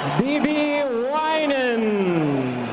B.B. Winans.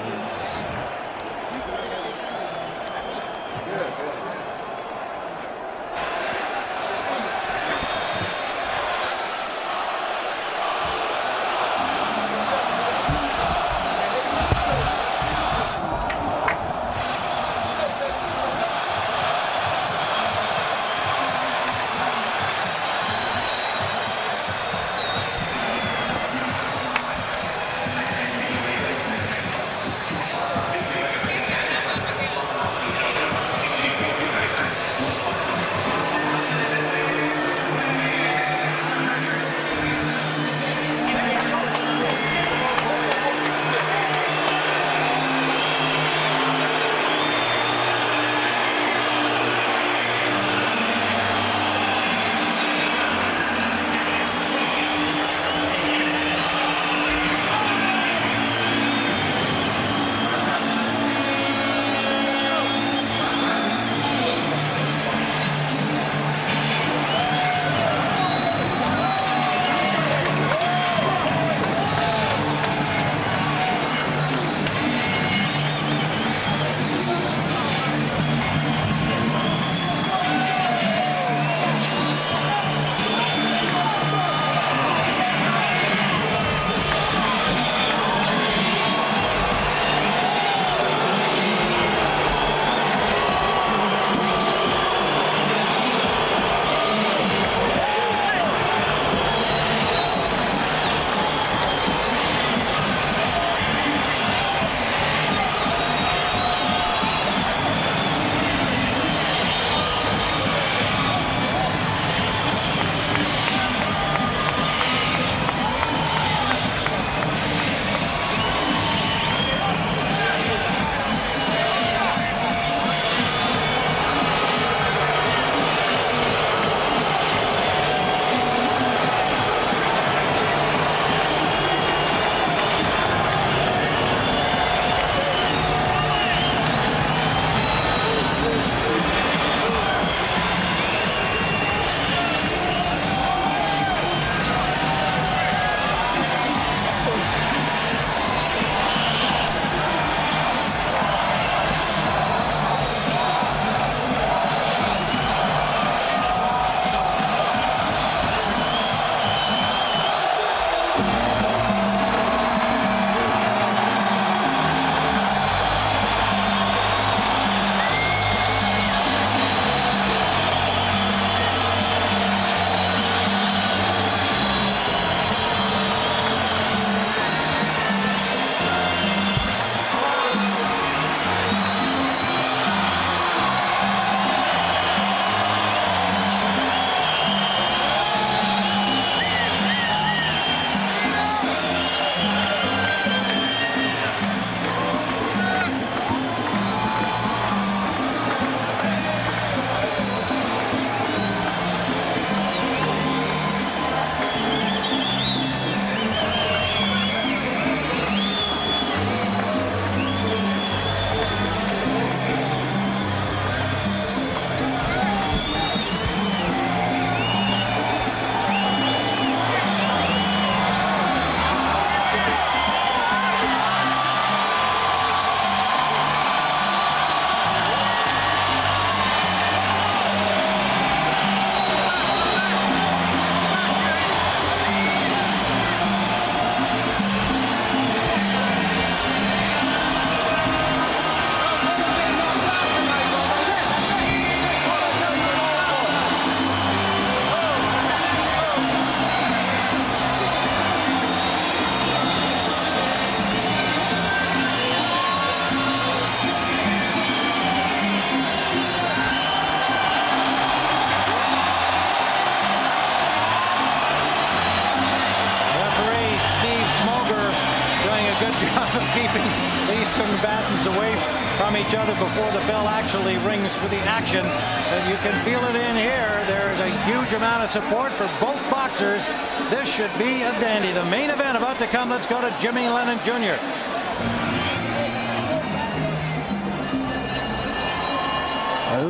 keeping these two combatants away from each other before the bell actually rings for the action. And you can feel it in here. There's a huge amount of support for both boxers. This should be a dandy. The main event about to come. Let's go to Jimmy Lennon Jr.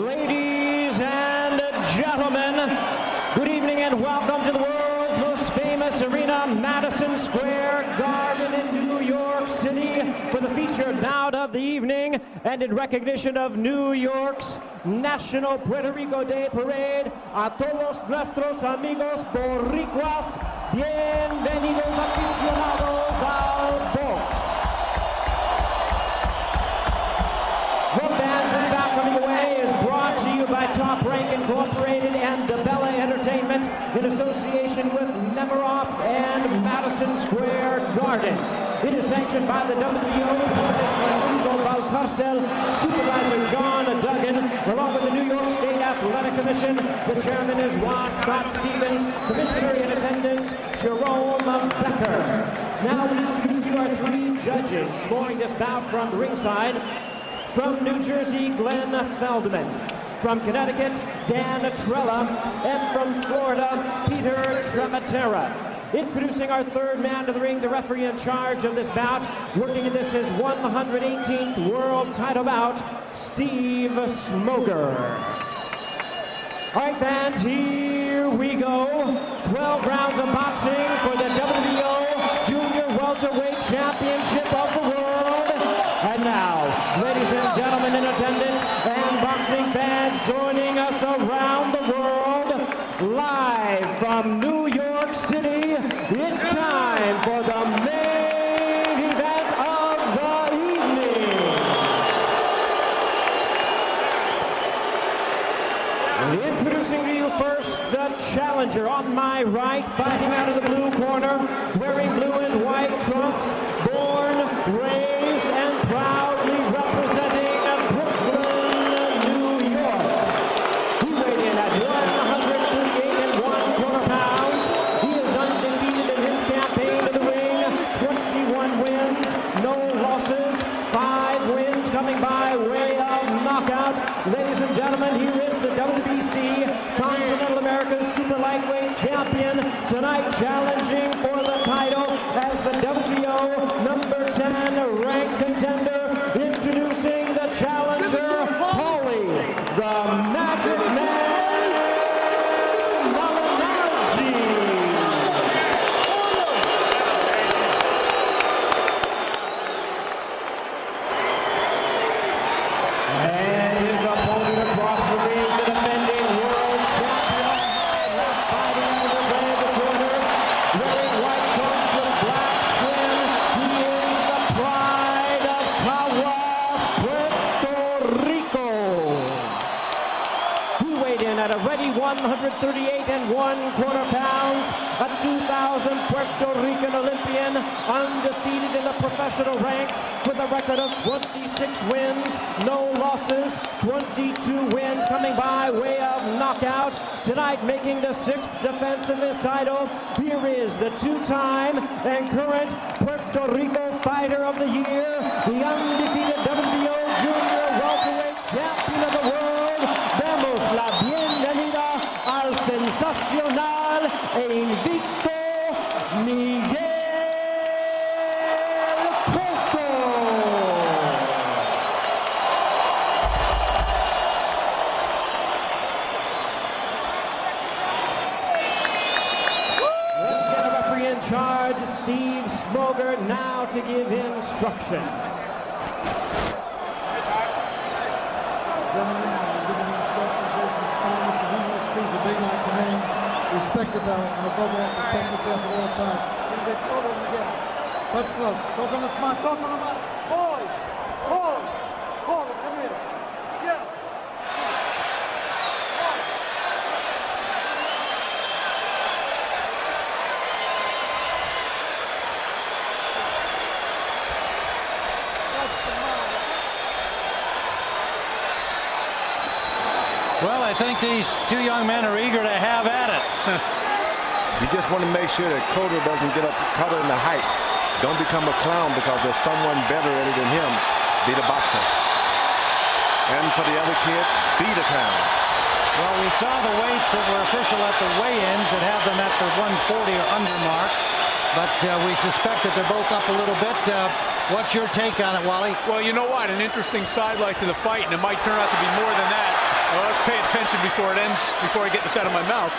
Ladies and gentlemen, good evening and welcome to the world's most famous arena, Madison Square Garden. and in recognition of New York's National Puerto Rico Day Parade, a todos nuestros amigos boricuas, bienvenidos aficionados al box. Well, fans, this bout coming away is brought to you by Top Rank Incorporated and DeBella Entertainment in association with Nemiroff and Madison Square Garden. It is sanctioned by the WBO, President Francisco Valcarcel, Supervisor John Duggan, along with the New York State Athletic Commission. The chairman is Ron Scott Stevens, Commissioner in attendance, Jerome Becker. Now we introduce you our three judges scoring this bout from ringside. From New Jersey, Glenn Feldman. From Connecticut, Dan Trella. And from Florida, Peter Trematera. Introducing our third man to the ring, the referee in charge of this bout, working in this his 118th world title bout, Steve Smoger. All right, fans, here we go. 12 rounds of boxing for the WBO Junior Welterweight Championship of the World. And now, ladies and gentlemen in attendance and boxing fans joining us around the world, live from New York City, it's time for the main event of the evening. Introducing to you first the challenger on my right, fighting out of the blue corner, wearing blue and white trunks, born, raised, and proudly representing Brooklyn, New York. He weighed in at 138 1/4 pounds. He is undefeated in his campaign to the ring. 21 wins, no losses, 5 wins coming by way of knockout. Ladies and gentlemen, here is the WBC Continental America's Super Lightweight Champion, tonight challenging for the title as the WBO number 10 ranked contender, introducing the challenger, Paulie, the Magic Man Malignaggi. And his opponent across the ring, the defending world champion, fighting out of the red corner, wearing white trunks with black trim. He is the pride of Caguas, Puerto Rico. He weighed in at a ready 138 1/4 pounds, a 2000 Puerto Rican Olympian, undefeated in the professional ranks with a record of 26 wins, no losses, 22 wins coming by way of knockout. Tonight making the 6th defense of his title, here is the 2-time and current Puerto Rico Fighter of the Year, the undefeated WBO Junior Welterweight Champion of the World. Demos la bienvenida al sensacional e invicto Miguel Cotto. Let's get a referee in charge, Steve Smoger, now to give instructions. Gentlemen, I'm giving you instructions both in Spanish and English. Please obey my commands. Respect the bell, and above all, protect yourself at all times. Touch glove. Talk on the spot. Talk on the mat. Hold. Hold. Hold. Come here. Yeah. Well, I think these two young men are eager to have at it. You just want to make sure that Cotto doesn't get up caught in the height. Don't become a clown because there's someone better at it than him. Be the boxer. And for the other kid, be the clown. Well, we saw the weights that were official at the weigh-ins that have them at the 140 or under mark. But we suspect that they're both up a little bit. What's your take on it, Wally? Well, you know what? An interesting sidelight to the fight, and it might turn out to be more than that. Well, let's pay attention before it ends, before I get this out of my mouth.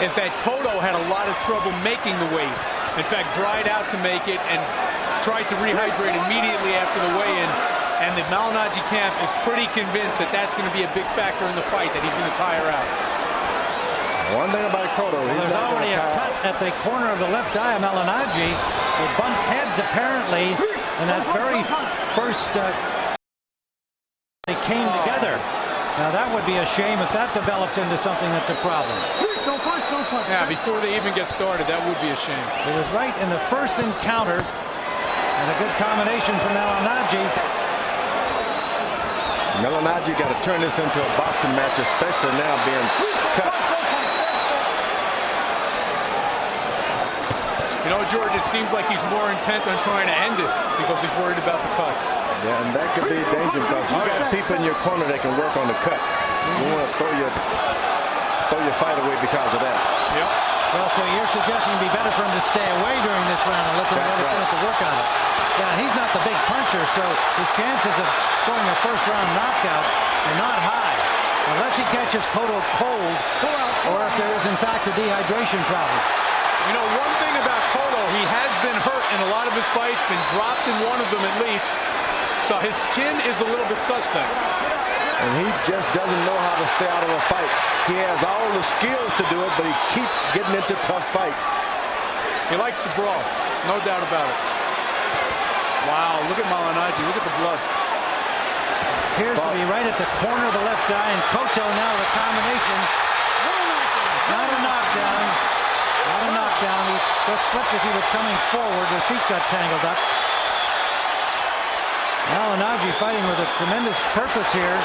Is that Cotto had a lot of trouble making the weight. In fact, dried out to make it and tried to rehydrate immediately after the weigh-in. And the Malignaggi camp is pretty convinced that that's going to be a big factor in the fight, that he's going to tire out. One thing about Cotto, there's already a cut at the corner of the left eye of Malignaggi. They bumped heads apparently in that very first they came together. Now that would be a shame if that develops into something that's a problem. Don't punch, don't punch. Yeah, before they even get started, that would be a shame. It was right in the first encounter, and a good combination from Malignaggi. Malignaggi got to turn this into a boxing match, especially now being cut. You know, George, it seems like he's more intent on trying to end it because he's worried about the cut. Yeah, and that could be dangerous because you got people in your corner that can work on the cut. You want to throw your fight away because of that. Yep. Well, so you're suggesting it'd be better for him to stay away during this round and let the other chance to work on it. Yeah, he's not the big puncher, so his chances of scoring a first-round knockout are not high, unless he catches Cotto cold, or if there is, in fact, a dehydration problem. You know, one thing about Cotto, he has been hurt in a lot of his fights, been dropped in one of them at least, so his chin is a little bit suspect. And he just doesn't know how to stay out of a fight. He has all the skills to do it, but he keeps getting into tough fights. He likes to brawl, no doubt about it. Wow, look at Malignaggi, look at the blood. Appears to be right at the corner of the left eye, and Cotto now the combination. Not a knockdown. Not a knockdown. He just slipped as he was coming forward. His feet got tangled up. Malignaggi fighting with a tremendous purpose here.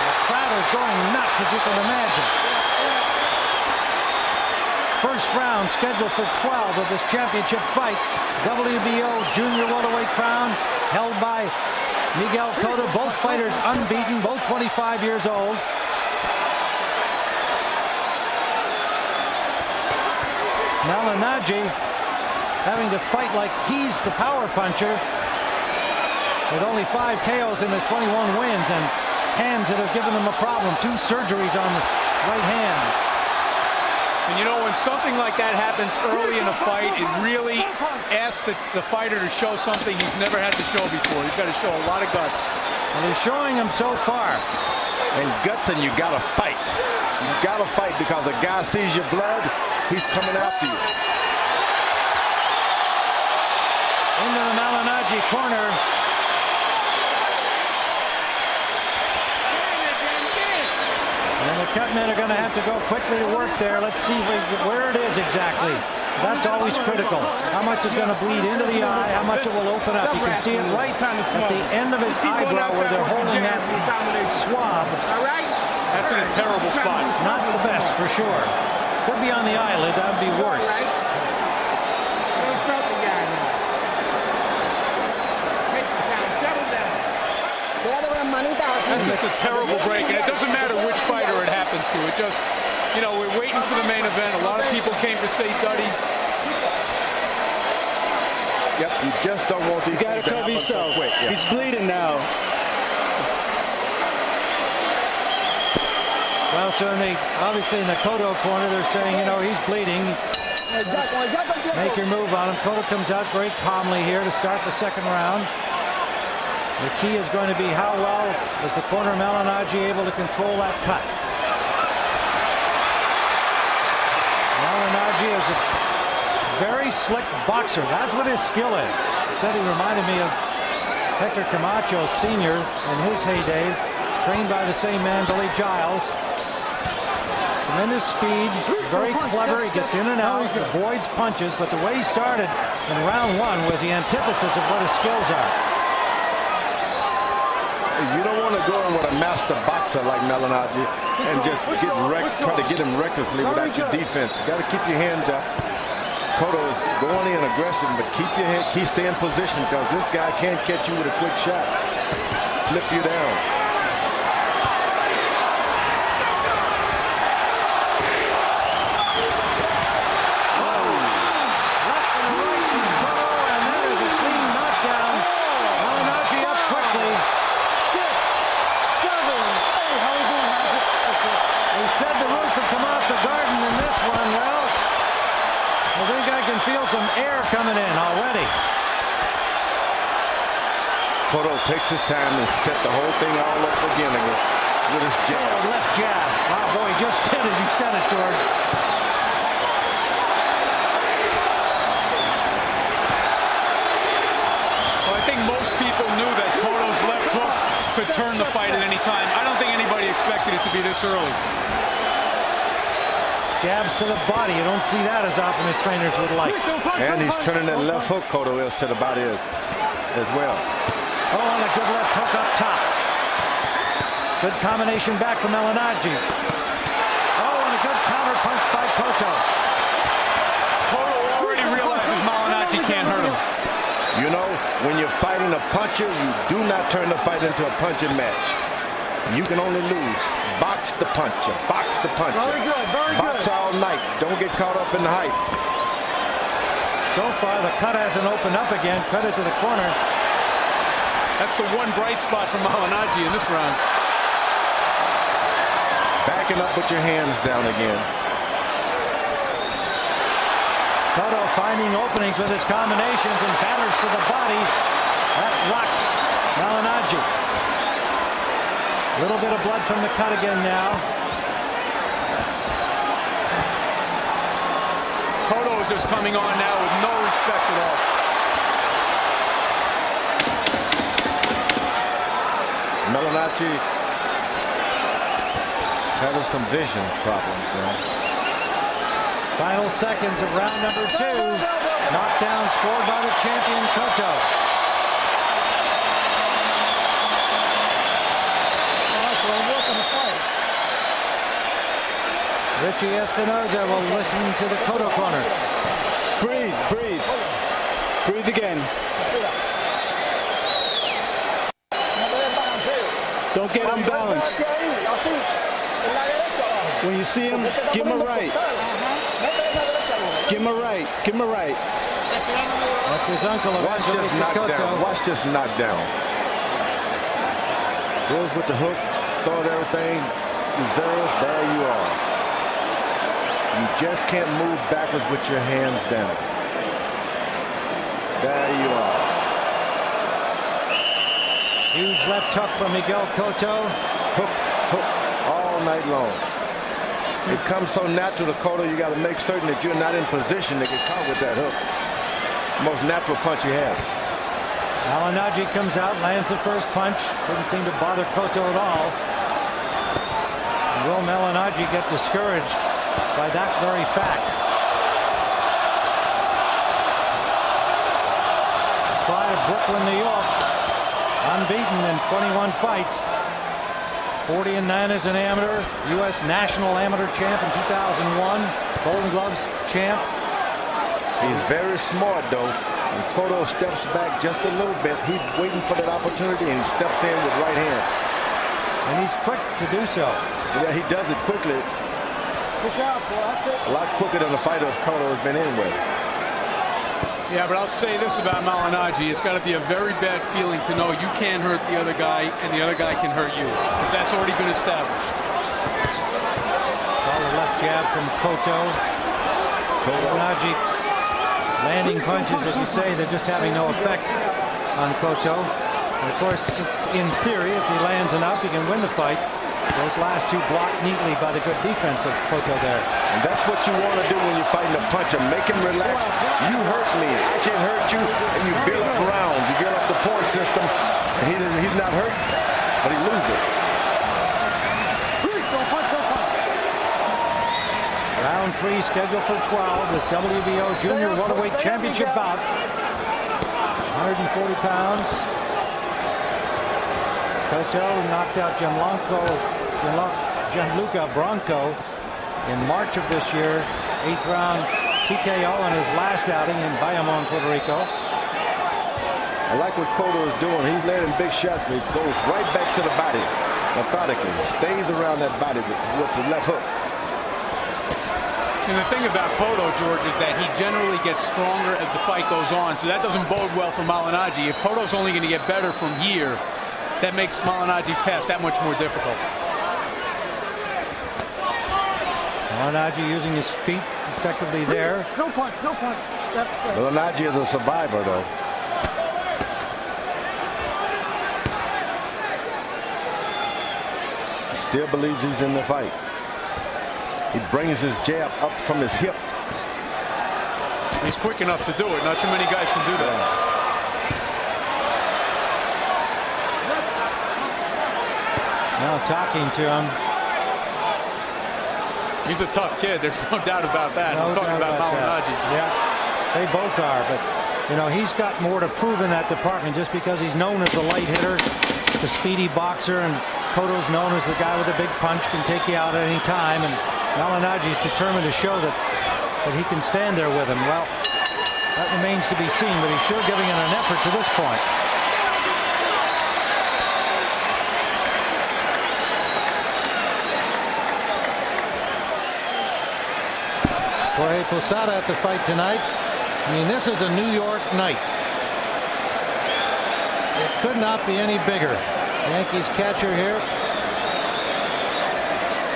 The crowd is going nuts, as you can imagine. First round scheduled for 12 of this championship fight. WBO junior welterweight crown held by Miguel Cotto. Both fighters unbeaten, both 25 years old. Malignaggi having to fight like he's the power puncher, with only 5 KOs in his 21 wins and hands that have given him a problem. 2 surgeries on the right hand. And you know, when something like that happens early in a fight, it really asks the fighter to show something he's never had to show before. He's got to show a lot of guts. And he's showing them so far. And guts, and you got to fight. You got to fight because a guy sees your blood, he's coming after you. Into the Malignaggi corner. And the cutmen are going to have to go quickly to work there. Let's see where it is exactly. That's always critical. How much is going to bleed into the eye, how much it will open up. You can see it right at the end of his eyebrow where they're holding that swab. That's in a terrible spot. Not the best, for sure. Could be on the eyelid. That would be worse. That's just a terrible break, and it doesn't matter which fighter it happens to. It just, you know, we're waiting for the main event. A lot of people came to say Duddy. Yep, you just don't want these things to happen so quick. Yeah. He's bleeding now. Well, so obviously in the Cotto corner, they're saying, you know, he's bleeding. Make your move on him. Cotto comes out very calmly here to start the second round. The key is going to be how well is the corner Malignaggi able to control that cut. Malignaggi is a very slick boxer. That's what his skill is. Said he reminded me of Hector Camacho Sr. in his heyday, trained by the same man, Billy Giles. Tremendous speed, very clever. He gets in and out, avoids punches, but the way he started in round 1 was the antithesis of what his skills are. You don't want to go in with a master boxer like Malignaggi and just try to get him recklessly without your defense. You got to keep your hands up. Cotto is going in aggressive, but stay in position because this guy can't catch you with a quick shot. Flip you down. Feel some air coming in already. Cotto takes his time and set the whole thing all up again with his jab. Left jab. Oh, boy, he just did as you said it, George. Well, I think most people knew that Cotto's left hook could turn the fight at any time. I don't think anybody expected it to be this early. Jabs to the body. You don't see that as often as trainers would like. And he's turning that left hook, Cotto is, to the body as well. Oh, and a good left hook up top. Good combination back from Malignaggi. Oh, and a good counter punch by Cotto. Cotto already realizes Malignaggi can't hurt him. You know, when you're fighting a puncher, you do not turn the fight into a punching match. You can only lose. Box the puncher. Box the puncher. Very good, very good. Box all night. Don't get caught up in the hype. So far, the cut hasn't opened up again. Credit to the corner. That's the one bright spot for Malignaggi in this round. Backing up with your hands down again. Cotto finding openings with his combinations and batters to the body. That rocked Malignaggi. A little bit of blood from the cut again now. Cotto is just coming on now with no respect at all. Malignaggi having some vision problems now. Final seconds of round number 2. Knockdown scored by the champion Cotto. Richie Espinoza will listen to the Cotto corner. Breathe, breathe. Breathe again. Don't get unbalanced. When you see him, give him a right. Give him a right. Give him a right. That's his uncle. Watch this knockdown. Watch this knockdown. Goes with the hook, start everything, reserves, there you are. You just can't move backwards with your hands down. There you are. Huge left hook from Miguel Cotto. Hook, hook, all night long. It comes so natural to Cotto, you got to make certain that you're not in position to get caught with that hook. Most natural punch he has. Malignaggi comes out, lands the first punch. Didn't seem to bother Cotto at all. Will Malignaggi get discouraged by that very fact? Pride of Brooklyn, New York. Unbeaten in 21 fights. 40-9 as an amateur. U.S. National Amateur Champ in 2001. Golden Gloves champ. He's very smart, though. When Cotto steps back just a little bit, he's waiting for that opportunity, and he steps in with right hand. And he's quick to do so. Yeah, he does it quickly. Push out, boy. That's it. A lot quicker than the fighters Cotto has been in with. Yeah, but I'll say this about Malignaggi. It's got to be a very bad feeling to know you can't hurt the other guy and the other guy can hurt you, because that's already been established. Solid left jab from Cotto. Malignaggi landing punches, as you say, they're just having no effect on Cotto. And of course, in theory, if he lands enough, he can win the fight. Those last two blocked neatly by the good defense of Cotto there. And that's what you want to do when you're fighting a puncher. Make him relax. You hurt me, I can hurt you, and you build up rounds. You build up the point system. And he's not hurt, but he loses. Round 3 scheduled for 12. This WBO Junior Welterweight Championship bout. 140 pounds. Cotto knocked out Gianluca Branco in March of this year. 8th round TKO in his last outing in Bayamon, Puerto Rico. I like what Cotto is doing. He's landing big shots, but he goes right back to the body methodically. He stays around that body with the left hook. And the thing about Cotto, George, is that he generally gets stronger as the fight goes on, so that doesn't bode well for Malignaggi. If Cotto's only going to get better from here, that makes Malignaggi's task that much more difficult. Malignaggi using his feet effectively there. No punch, no punch. That's Malignaggi is a survivor, though. still believes he's in the fight. He brings his jab up from his hip. He's quick enough to do it. Not too many guys can do that. Now talking to him. He's a tough kid. There's no doubt about that. No I'm talking doubt about Malignaggi. Yeah, they both are. But, you know, he's got more to prove in that department just because he's known as the light hitter, the speedy boxer, and Cotto's known as the guy with a big punch, can take you out at any time. And Malignaggi is determined to show that he can stand there with him. Well, that remains to be seen, but he's sure giving it an effort to this point. Jorge Posada at the fight tonight. I mean, this is a New York night. It could not be any bigger. Yankees catcher here.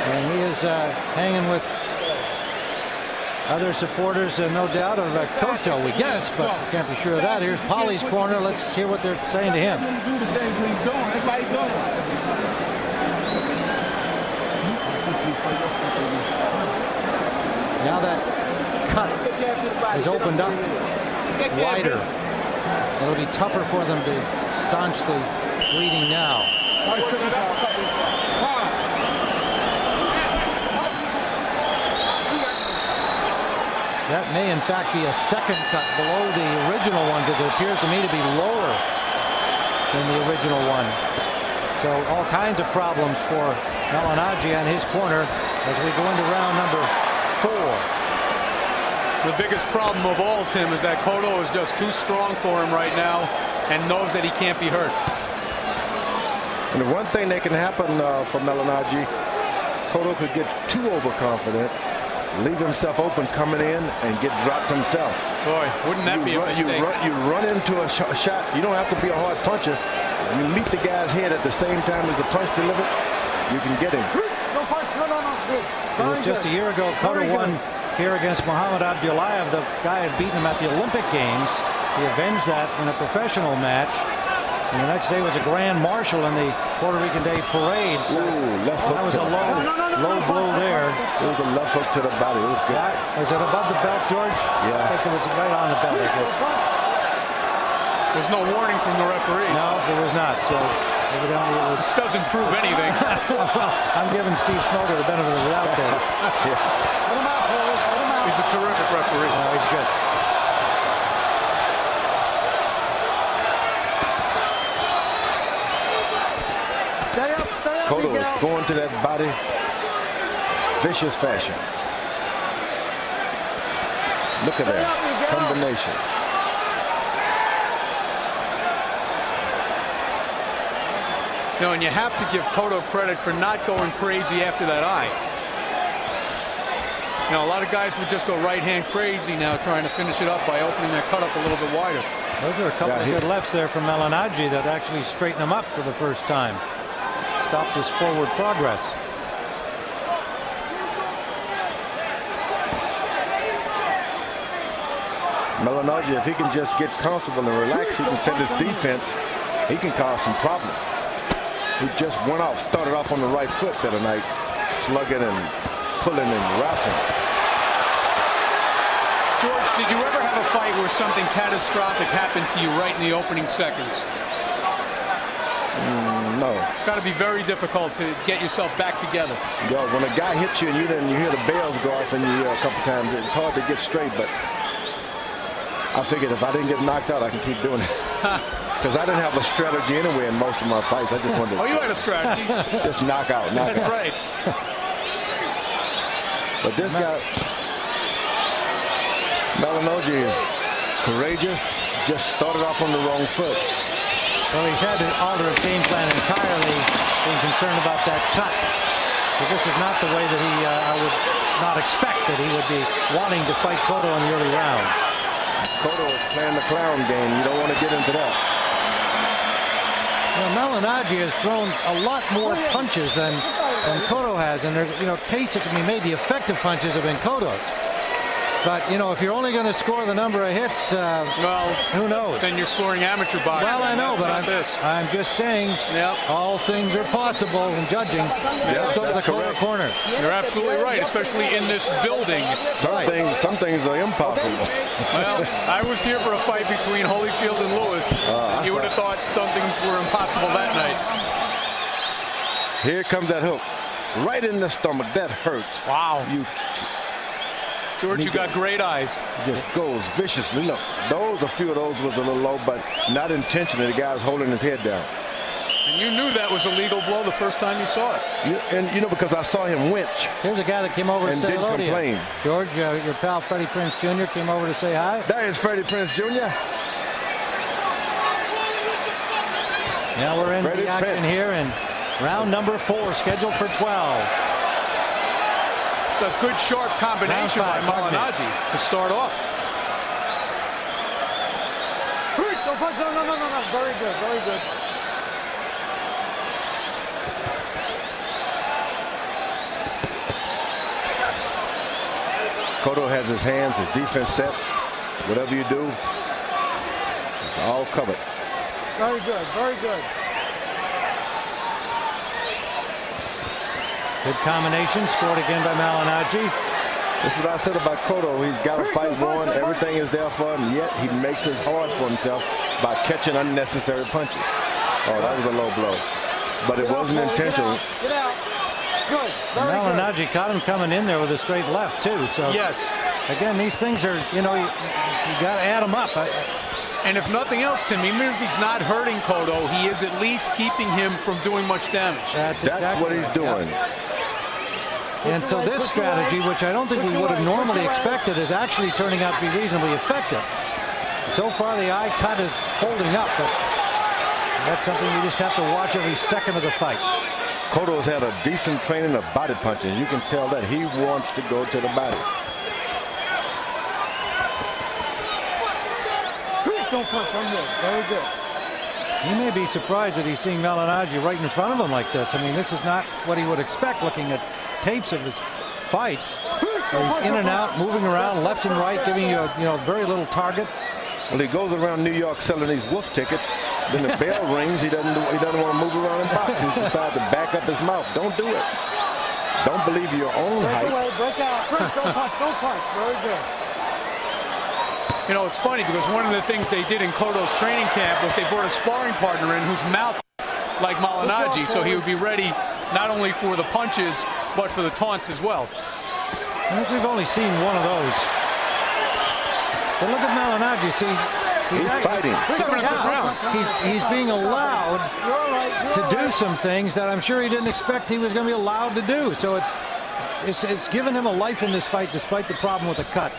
And he is hanging with other supporters, no doubt, of Cotto, we guess, but can't be sure of that. Here's Paulie's corner. Let's hear what they're saying to him. Now that cut is opened up wider. It'll be tougher for them to staunch the bleeding now. That may in fact be a second cut below the original one, because it appears to me to be lower than the original one. So all kinds of problems for Malignaggi and his corner as we go into round number 4. The biggest problem of all, Tim, is that Cotto is just too strong for him right now and knows that he can't be hurt. And the one thing that can happen for Malignaggi, Cotto could get too overconfident, leave himself open coming in, and get dropped himself. Boy, wouldn't that be a mistake? You run into a shot. You don't have to be a hard puncher. You meet the guy's head at the same time as the punch delivered, you can get him. No punch. No. It was just a year ago, Cotto won here against Muhammad Abdullayev. The guy had beaten him at the Olympic Games. He avenged that in a professional match. And the next day was a grand marshal in the Puerto Rican Day parade. So left hook. that was a low blow there. It was a left hook to the body. It was good. Was it above the belt, George? Yeah. I think it was right on the belt, I guess. There's no warning from the referee. No, there was not. So evidently it was. This doesn't prove anything. Well, I'm giving Steve Smoker the benefit of the doubt there. He's a terrific referee. No, he's good. Cotto is going to that body, vicious fashion. Look at that combination. You know, and you have to give Cotto credit for not going crazy after that eye. You know, a lot of guys would just go right-hand crazy now, trying to finish it up by opening that cut up a little bit wider. Those are a couple of good lefts there from Malignaggi that actually straighten him up for the first time. Stopped his forward progress. Malignaggi, if he can just get comfortable and relax, he can set his defense. He can cause some problem. He just went off, started off on the right foot the other night, slugging and pulling and wrestling. George, did you ever have a fight where something catastrophic happened to you right in the opening seconds? No. It's got to be very difficult to get yourself back together. Yeah, when a guy hits you and you hear the bells go off and you hear a couple times, it's hard to get straight, but I figured if I didn't get knocked out, I can keep doing it. Because I didn't have a strategy anyway in most of my fights. I just wanted to you had a strategy. just knock out. That's right. But this guy, Malignaggi, is courageous, just started off on the wrong foot. Well, he's had to alter his game plan entirely, being concerned about that cut. But this is not the way that I would not expect that he would be wanting to fight Cotto in the early rounds. Cotto is playing the clown game. You don't want to get into that. Malignaggi has thrown a lot more punches than Cotto has, and there's case that can be made. The effective punches have been Cotto's. But, you know, if you're only going to score the number of hits, well, who knows? Then you're scoring amateur boxing. Well, I know, but I'm just saying all things are possible in judging. Let's go to the corner. You're absolutely right, especially in this building. Some things are impossible. Well, I was here for a fight between Holyfield and Lewis. You would have thought some things were impossible that night. Here comes that hook. Right in the stomach. That hurts. Wow. George, you got great eyes. Just goes viciously. Look, a few of those was a little low, but not intentionally. The guy's holding his head down. And you knew that was a legal blow the first time you saw it. Because I saw him winch. Here's a guy that came over to say hello to you. George, your pal Freddie Prinze Jr. came over to say hi. There is Freddie Prinze Jr. Now we're in the action here in round number 4, scheduled for 12. It's a good sharp combination by Malignaggi to start off. No. Very good, very good. Cotto has his hands, his defense set. Whatever you do, it's all covered. Very good, very good. Good combination, scored again by Malignaggi. That's what I said about Cotto. He's got a fight won. Everything is there for him, yet he makes it hard for himself by catching unnecessary punches. Oh, that was a low blow. But it wasn't intentional. Get out. Good. Malignaggi caught him coming in there with a straight left, too. So, yes. Again, these things are, you got to add them up. And if nothing else, Tim, even if he's not hurting Cotto, he is at least keeping him from doing much damage. That's what he's doing. And so this strategy, which I don't think we would have normally expected, is actually turning out to be reasonably effective. So far, the eye cut is holding up, but that's something you just have to watch every second of the fight. Cotto's had a decent training of body punching. You can tell that he wants to go to the body. Don't punch on him. Very good. He may be surprised that he's seeing Malignaggi right in front of him like this. I mean, this is not what he would expect looking at tapes of his fights. He's in and out, moving around left and right, giving you very little target. Well, he goes around New York selling these wolf tickets. Then the bell rings. He doesn't want to move around in boxes. He decides to back up his mouth. Don't do it. Don't believe your own hype. Break away, break out. Don't punch, don't punch. Very good. You know, it's funny because one of the things they did in Cotto's training camp was they brought a sparring partner in whose mouth like Malignaggi, so he would be ready not only for the punches but for the taunts as well. I think we've only seen one of those. But look at Malignaggi. See, he's fighting. He's being allowed to do some things that I'm sure he didn't expect he was going to be allowed to do. So it's given him a life in this fight despite the problem with the cut.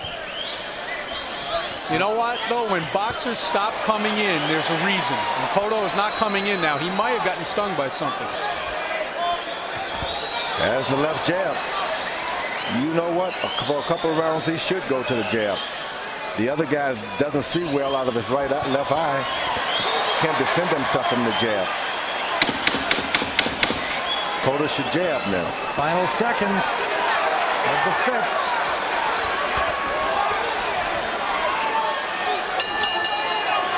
You know what, though? When boxers stop coming in, there's a reason. And Cotto is not coming in now. He might have gotten stung by something. There's the left jab. You know what? For a couple of rounds, he should go to the jab. The other guy doesn't see well out of his left eye. Can't defend himself from the jab. Cotto should jab now. Final seconds of the fifth.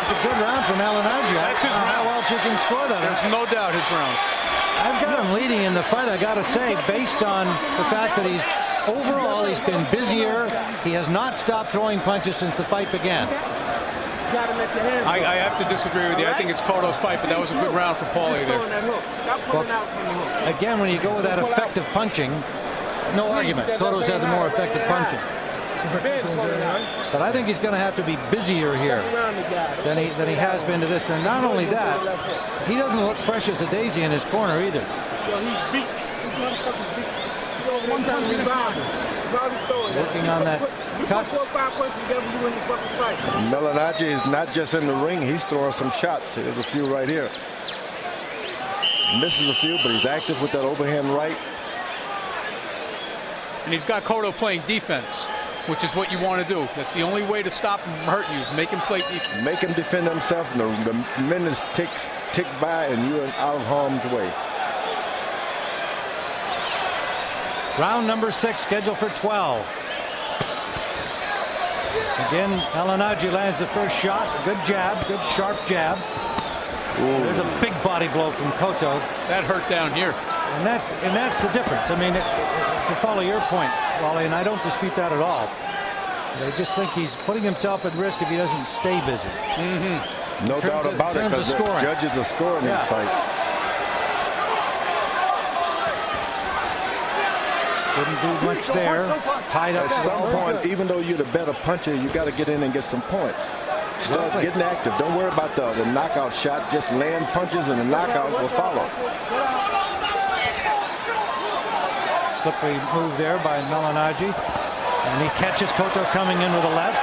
A good round for Malignaggi. That's his round. How else you can score that? There's no doubt his round. I've got him leading in the fight, I got to say, based on the fact that overall he's been busier. He has not stopped throwing punches since the fight began. I have to disagree with you. I think it's Cotto's fight, but that was a good round for Paulie there. Well, again, when you go with that effective punching, no argument. Cotto's had the more effective punching. But I think he's going to have to be busier here than he has been to this point. Not only that, he doesn't look fresh as a daisy in his corner either. Working on that cut. Malignaggi is not just in the ring. He's throwing some shots. There's a few right here. Misses a few, but he's active with that overhand right. And he's got Cotto playing defense, which is what you want to do. That's the only way to stop him from hurting you, is make him play defense. Make him defend himself, and the minutes tick by, and you're out of harm's way. Round number 6, scheduled for 12. Again, Malignaggi lands the first shot. Good jab, good sharp jab. Ooh. There's a big body blow from Cotto. That hurt down here. And that's the difference. I mean, to follow your point, Wally, and I don't dispute that at all. I just think he's putting himself at risk if he doesn't stay busy. No doubt about it, because the judges are scoring these fights. Couldn't do much there. Tied up. At some point, even though you're the better puncher, you got to get in and get some points. Start getting active. Don't worry about the knockout shot. Just land punches and the knockout will follow. Slippery move there by Malignaggi. And he catches Cotto coming in with a left.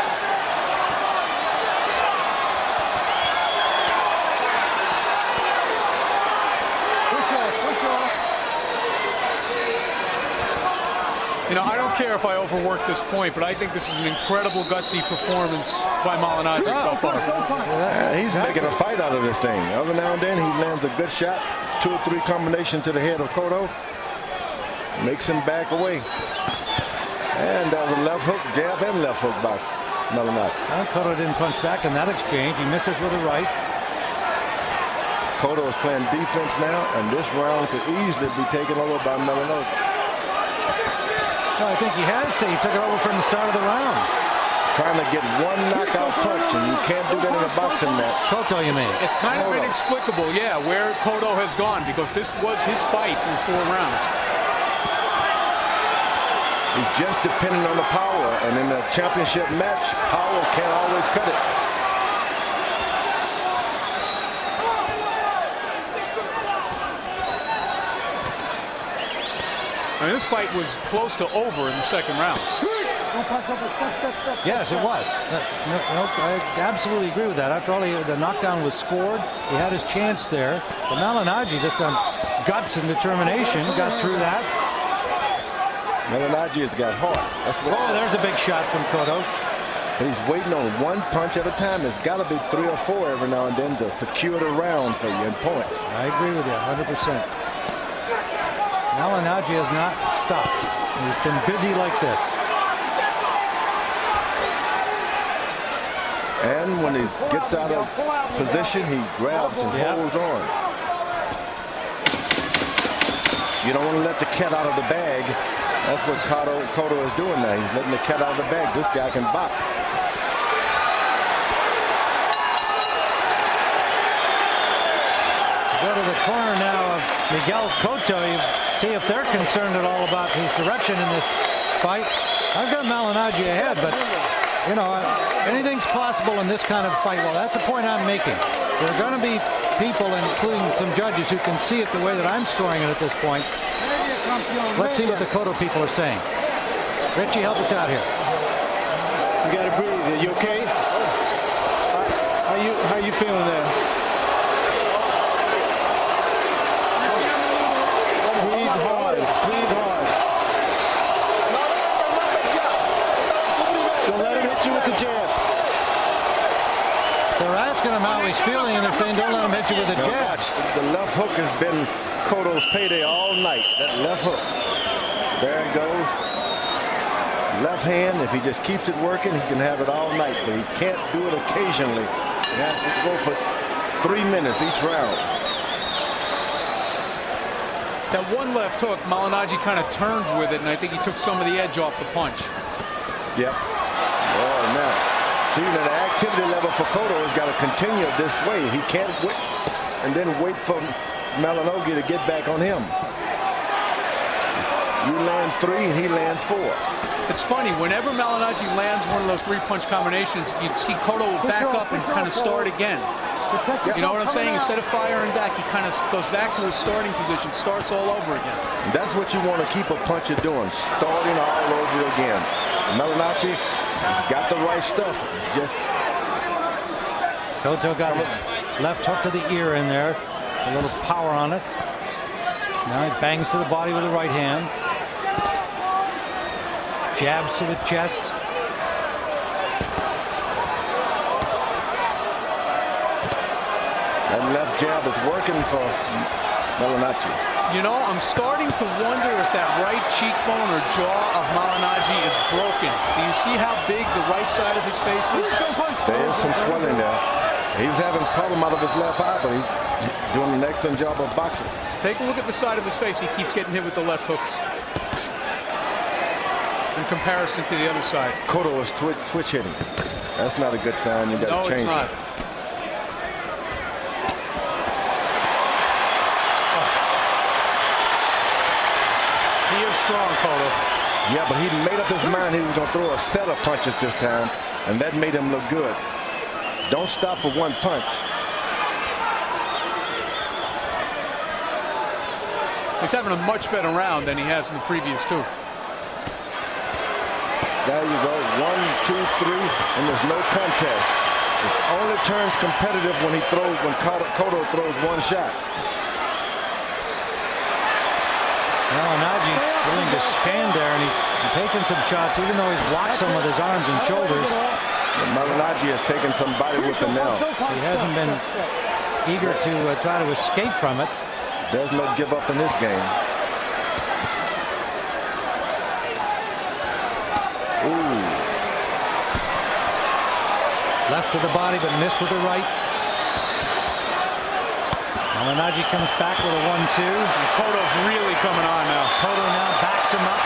You know, I don't care if I overwork this point, but I think this is an incredible gutsy performance by Malignaggi so far. He's making a fight out of this thing. Every now and then he lands a good shot, 2 or 3 combination to the head of Cotto, makes him back away. And there's a left hook, jab and left hook by Malignaggi. Well, Cotto didn't punch back in that exchange. He misses with the right. Cotto is playing defense now, and this round could easily be taken over by Malignaggi. Well, I think he has to. He took it over from the start of the round. Trying to get one knockout punch, and you can't do that in a boxing match. Cotto, you mean? It's kind of inexplicable, yeah, where Cotto has gone, because this was his fight through 4 rounds. He's just depending on the power, and in a championship match, power can't always cut it. I mean, this fight was close to over in the 2nd round. Yes, it was. I absolutely agree with that. After all, the knockdown was scored. He had his chance there. But Malignaggi, just on guts and determination, got through that. Malignaggi has got heart. There's a big shot from Cotto. He's waiting on one punch at a time. There's got to be 3 or 4 every now and then to secure the round for you in points. I agree with you 100%. Malignaggi has not stopped. He's been busy like this. And when he gets out of position, he grabs and holds on. You don't want to let the cat out of the bag. That's what Cotto is doing now. He's letting the cat out of the bag. This guy can box. Go to the corner now of Miguel Cotto. You see if they're concerned at all about his direction in this fight. I've got Malignaggi ahead, but you know, anything's possible in this kind of fight. Well, that's the point I'm making. There are going to be people, including some judges, who can see it the way that I'm scoring it at this point. Let's see what the Cotto people are saying. Richie, help us out here. You got to breathe. Are you okay? How you feeling there? Breathe hard. Breathe hard. Don't let him hit you with the jab. They're asking him how he's feeling, and they're saying, don't let him hit you with a jab. The left hook has been Cotto's payday all night. That left hook. There it goes. Left hand, if he just keeps it working, he can have it all night, but he can't do it occasionally. He has to go for 3 minutes each round. That one left hook, Malignaggi kind of turned with it, and I think he took some of the edge off the punch. Yep. Oh, now, see, that activity level for Cotto has got to continue this way. He can't wait and then wait for Malignaggi to get back on him. You land 3 and he lands 4. It's funny, whenever Malignaggi lands one of those 3-punch combinations, you see Cotto back up and kind of start again. You know what I'm saying? Instead of firing back, he kind of goes back to his starting position, starts all over again. That's what you want to keep a puncher doing, starting all over again. Malignaggi has got the right stuff. It's just Cotto got a left hook to the ear in there. A little power on it. Now he bangs to the body with the right hand. Jabs to the chest. That left jab is working for Malignaggi. You know, I'm starting to wonder if that right cheekbone or jaw of Malignaggi is broken. Do you see how big the right side of his face is? There is some swelling there. He was having a problem out of his left eye, but he's doing an excellent job of boxing. Take a look at the side of his face. He keeps getting hit with the left hooks. In comparison to the other side. Cotto is switch hitting. That's not a good sign. You got to change. No, it's not. He is strong, Cotto. Yeah, but he made up his mind he was going to throw a set of punches this time, and that made him look good. Don't stop for one punch. He's having a much better round than he has in the previous two. There you go. 1, 2, 3, and there's no contest. It only turns competitive when Cotto throws one shot. Malignaggi willing to stand there, and he's taking some shots, even though he's blocked some with his arms and shoulders. But Malignaggi has taken some body whipping now. He hasn't been eager to try to escape from it. There's no give up in this game. Ooh. Left to the body, but missed with the right. Malignaggi comes back with a 1-2. And Cotto's really coming on now. Cotto now backs him up.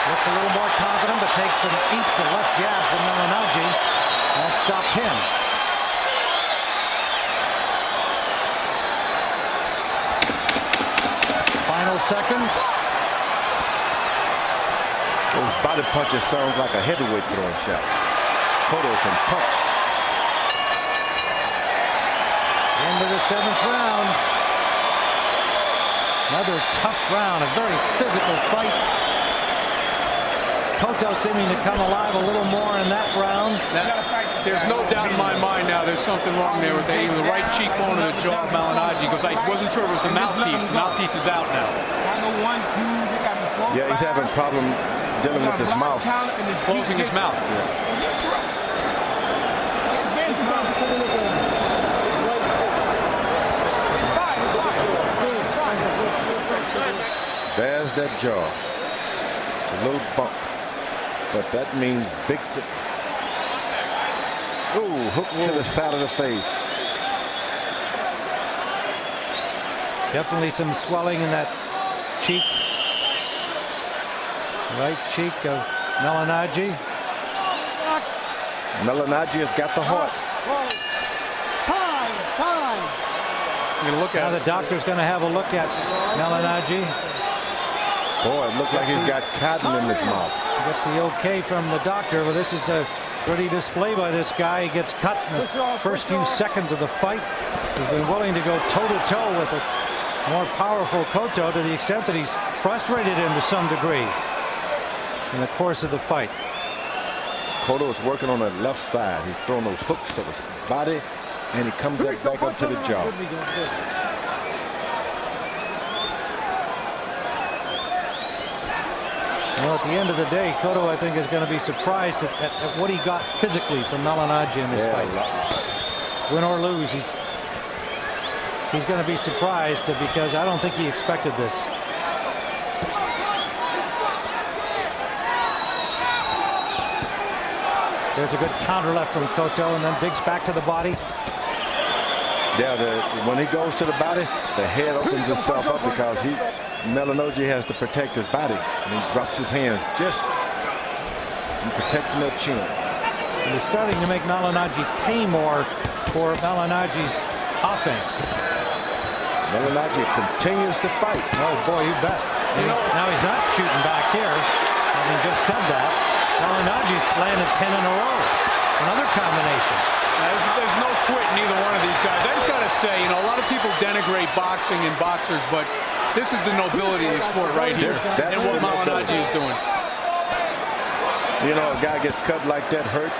Looks a little more confident, but eats the left jab from Malignaggi. That stopped him. Final seconds. Those body punches sounds like a heavyweight throwing shot. Cotto can punch. Into the 7th round. Another tough round, a very physical fight. Cotto seeming to come alive a little more in that round. There's no doubt in my mind now there's something wrong there with either the right cheekbone or the jaw of Malignaggi, because I wasn't sure it was the mouthpiece. The mouthpiece is out now. Yeah, he's having a problem dealing with his mouth. Closing his mouth. There's that jaw. A little bump. But that means big. Ooh, hook to the side of the face. Definitely some swelling in that cheek. Right cheek of Malignaggi. Malignaggi has got the heart. Time. You're gonna look at Now the doctor's going to have a look at Malignaggi. Boy, it looked like he's got cotton in his mouth. Gets the okay from the doctor. Well, this is a pretty display by this guy. He gets cut in the first few seconds of the fight. He's been willing to go toe-to-toe with a more powerful Cotto to the extent that he's frustrated him to some degree in the course of the fight. Cotto is working on the left side. He's throwing those hooks to his body, and he comes back up to the jaw. Well, at the end of the day, Cotto, I think, is going to be surprised at what he got physically from Malignaggi in this fight. Win or lose, he's going to be surprised because I don't think he expected this. There's a good counter left from Cotto, and then digs back to the body. Yeah, when he goes to the body, the head opens itself up because Malignaggi has to protect his body, and he drops his hands just from protecting that chin. And he's starting to make Malignaggi pay more for Malignaggi's offense. Malignaggi continues to fight. Oh boy, you bet. Now he's not shooting back here. Having just said that, Malignaggi's landed 10 in a row. Another combination. There's no quit in either one of these guys. I just got to say, a lot of people denigrate boxing and boxers, but this is the nobility of the sport right here. And what Malignaggi is doing. You know, a guy gets cut like that, hurt,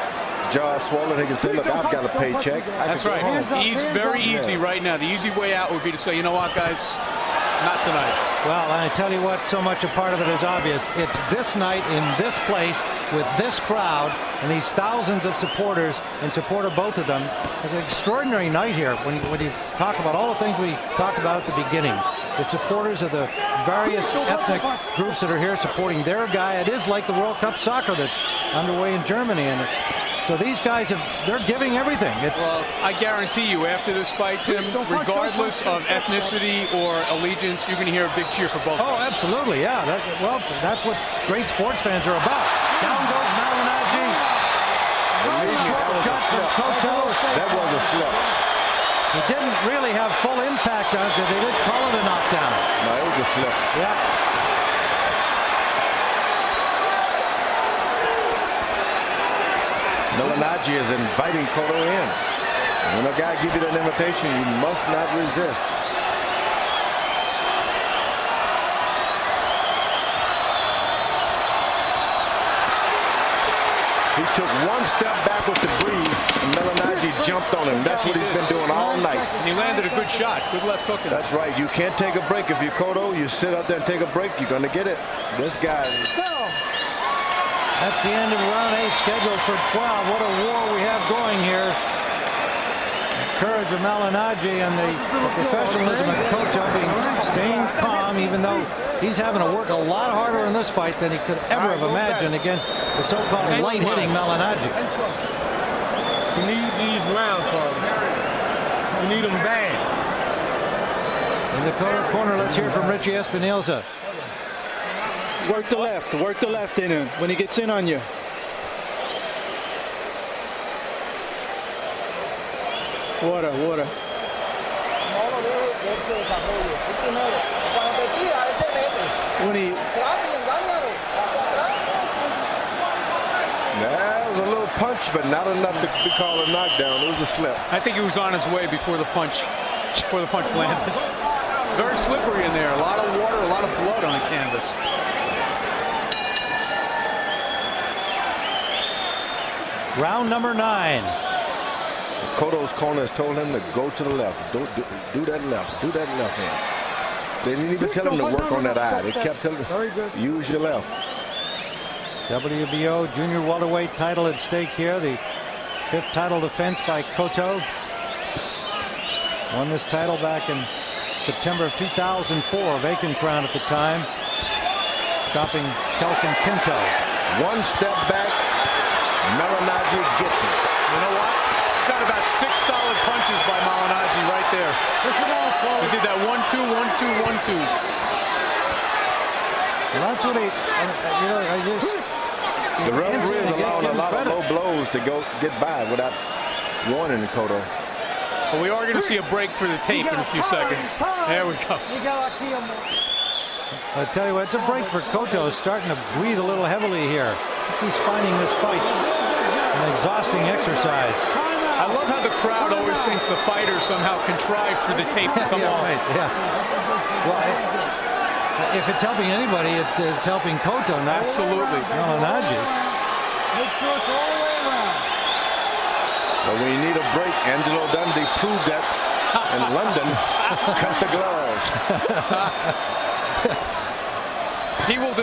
jaw swollen, he can say, look, I've got a paycheck. That's right. He's very easy right now. The easy way out would be to say, you know what, guys, not tonight. Well, I tell you what, so much a part of it is obvious. It's this night in this place with this crowd and these thousands of supporters in support of both of them. It's an extraordinary night here when you talk about all the things we talked about at the beginning. The supporters of the various ethnic groups that are here supporting their guy. It is like the World Cup soccer that's underway in Germany. And so these guys, they're giving everything. Well, I guarantee you, after this fight, Tim, regardless of ethnicity or allegiance, you're going to hear a big cheer for both. Oh, absolutely, yeah. That's what great sports fans are about. Down goes Malignaggi. Short shot from Cotto. That was a slip. He didn't really have full impact on it because they didn't call it a knockdown. No, it was a slip. Yeah. Malignaggi is inviting Cotto in. When a guy gives you that invitation, you must not resist. He took one step backwards to breathe, and Malignaggi jumped on him. That's what he's been doing all night. He landed a good shot. Good left hook. That's right. You can't take a break. If you're Cotto, you sit up there and take a break, you're going to get it. This guy. That's the end of round 8, scheduled for 12. What a war we have going here. The courage of Malignaggi and the professionalism of Cotto staying calm, even though he's having to work a lot harder in this fight than he could ever have imagined against the so-called light-hitting Malignaggi. You need these rounds, Paulie. You need them bad. In the corner, let's hear from Richie Espinosa. Work the left in him when he gets in on you. Water. When he... That was a little punch, but not enough to be called a knockdown. It was a slip. I think he was on his way before the punch landed. Very slippery in there. A lot of water, a lot of blood on the canvas. Round number 9. Cotto's corners told him to go to the left. Do that left. Do that left hand. They didn't even tell him to work on that eye. They kept telling him, use your left. WBO junior welterweight title at stake here. The 5th title defense by Cotto. Won this title back in September of 2004. Vacant crown at the time. Stopping Kelson Pinto. One step back. Malignaggi gets it. You know what? Got about 6 solid punches by Malignaggi right there. He did that 1-2, 1-2, 1-2. Well, that's what the referee is allowing a lot of low blows to get by without warning Cotto. But we are going to see a break for the tape in a few seconds. There we go. I tell you what, it's a break for Cotto. Starting to breathe a little heavily here. He's finding this fight an exhausting exercise. I love how the crowd always thinks the fighter somehow contrived for the tape to come off. Right, yeah. Well, if it's helping anybody, it's helping Cotto, not absolutely Malignaggi. Make sure it's all the way around. But when you need a break, Angelo Dundee proved that in London. Cut the gloves. He will